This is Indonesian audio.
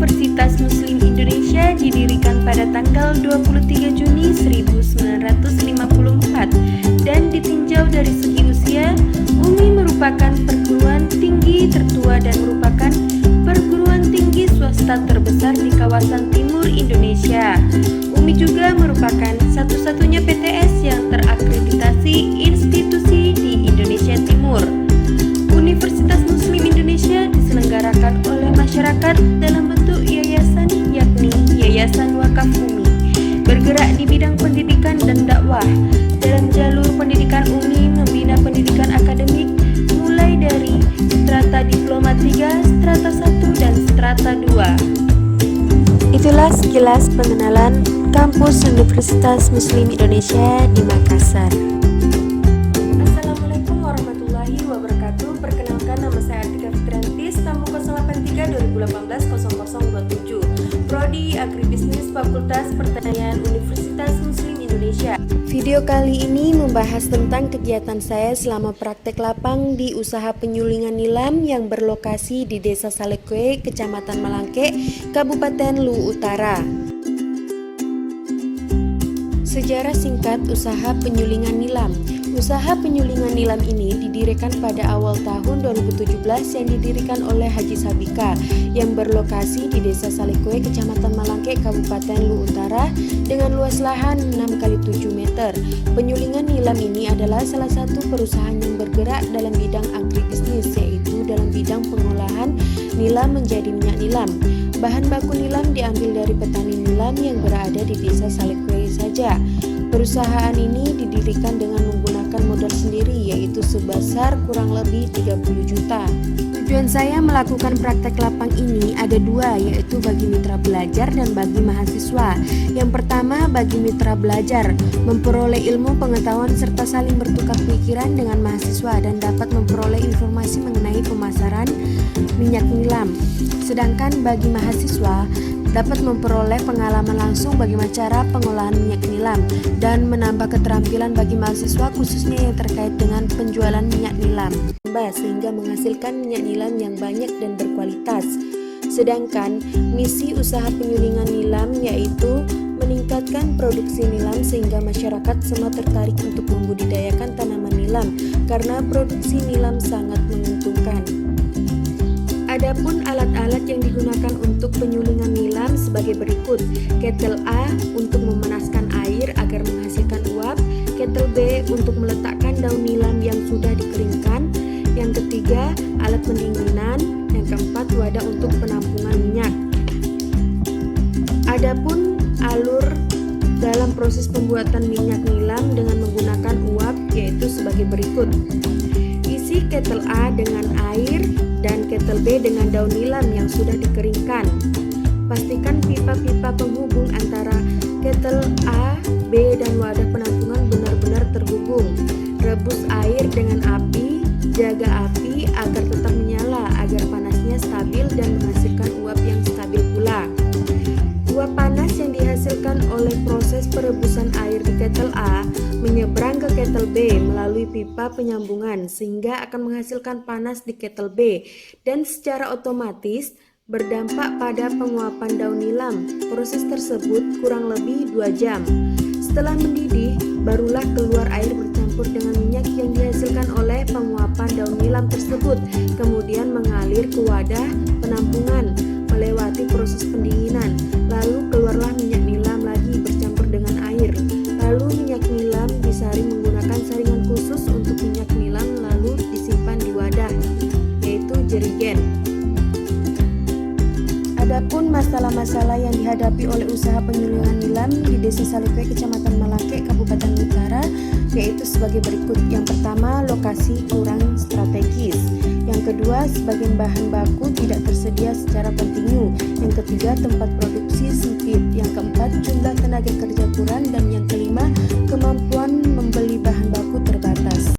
Universitas Muslim Indonesia didirikan pada tanggal 23 Juni 1954 dan ditinjau dari segi usia, UMI merupakan perguruan tinggi tertua dan merupakan perguruan tinggi swasta terbesar di kawasan timur Indonesia. UMI juga merupakan satu-satunya PTS yang terakreditasi institusi di Indonesia Timur. Universitas Muslim Indonesia diselenggarakan oleh masyarakat dalam bentuk yayasan, yakni Yayasan Wakaf UMI, bergerak di bidang pendidikan dan dakwah. Dalam jalur pendidikan, UMI membina pendidikan akademik mulai dari strata diploma 3, strata 1, dan strata 2. Itulah sekilas pengenalan kampus Universitas Muslim Indonesia di Makassar. Assalamualaikum warahmatullahi wabarakatuh. Perkenalkan, nama saya Artika Fitriantis, tamu 083 2018 0027, Prodi Agribisnis Fakultas Pertanian Universitas Muslim Indonesia. Video kali ini membahas tentang kegiatan saya selama praktek lapang di usaha penyulingan nilam yang berlokasi di Desa Salekwe, Kecamatan Malangke, Kabupaten Luwu Utara. Sejarah singkat usaha penyulingan nilam. Usaha penyulingan nilam ini didirikan pada awal tahun 2017 yang didirikan oleh Haji Sabika yang berlokasi di Desa Salekwe, Kecamatan Malangke, Kabupaten Luwu Utara dengan luas lahan 6x7 meter. Penyulingan nilam ini adalah salah satu perusahaan yang bergerak dalam bidang agribisnis, yaitu dalam bidang pengolahan nilam menjadi minyak nilam. Bahan baku nilam diambil dari petani nilam yang berada di Desa Salekwe saja. Perusahaan ini didirikan dengan menggunakan modal sendiri, yaitu sebesar kurang lebih 30 juta. Tujuan saya melakukan praktek lapang ini ada dua, yaitu bagi mitra belajar dan bagi mahasiswa. Yang pertama, bagi mitra belajar, memperoleh ilmu pengetahuan serta saling bertukar pikiran dengan mahasiswa dan dapat memperoleh informasi mengenai pemasaran minyak nilam. Sedangkan bagi mahasiswa, dapat memperoleh pengalaman langsung bagaimana cara pengolahan minyak nilam dan menambah keterampilan bagi mahasiswa khususnya yang terkait dengan penjualan minyak nilam sehingga menghasilkan minyak nilam yang banyak dan berkualitas. Sedangkan misi usaha penyulingan nilam yaitu meningkatkan produksi nilam sehingga masyarakat semua tertarik untuk membudidayakan tanaman nilam karena produksi nilam sangat menguntungkan. Adapun alat-alat yang digunakan untuk penyulingan nilam sebagai berikut. Ketel A untuk memanaskan air agar menghasilkan uap, ketel B untuk meletakkan daun nilam yang sudah dikeringkan, yang ketiga alat pendinginan, yang keempat wadah untuk penampungan minyak. Adapun alur dalam proses pembuatan minyak nilam dengan menggunakan uap yaitu sebagai berikut. Isi ketel A dengan air dan ketel B dengan daun nilam yang sudah dikeringkan. Pastikan pipa-pipa penghubung antara ketel A, B, dan wadah penampungan benar-benar terhubung. Rebus air dengan api, jaga api agar tetap menyala agar panasnya stabil dan menghasilkan uap yang stabil pula. Uap panas yang dihasilkan oleh proses perebusan air di ketel A menyeberang ke ketel B melalui pipa penyambungan sehingga akan menghasilkan panas di ketel B dan secara otomatis berdampak pada penguapan daun nilam. Proses tersebut kurang lebih 2 jam. Setelah mendidih, barulah keluar air bercampur dengan minyak yang dihasilkan oleh penguapan daun nilam tersebut, kemudian mengalir ke wadah penampungan melewati proses pendinginan, lalu keluarlah minyak nilam lagi bercampur dengan air. Lalu minyak nilam disaring menggunakan saringan khusus untuk minyak nilam lalu disimpan di wadah, yaitu jerigen. Adapun masalah-masalah yang dihadapi oleh usaha penyulingan nilam di Desa Salekwe, Kecamatan Malangke, Kabupaten Utara, yaitu sebagai berikut. Yang pertama, lokasi kurang strategis. Yang kedua, sebagian bahan baku tidak tersedia secara kontinu. Yang ketiga, tempat produksi sempit. Yang keempat, jumlah tenaga kerja kurang. Dan yang kelima, kemampuan membeli bahan baku terbatas.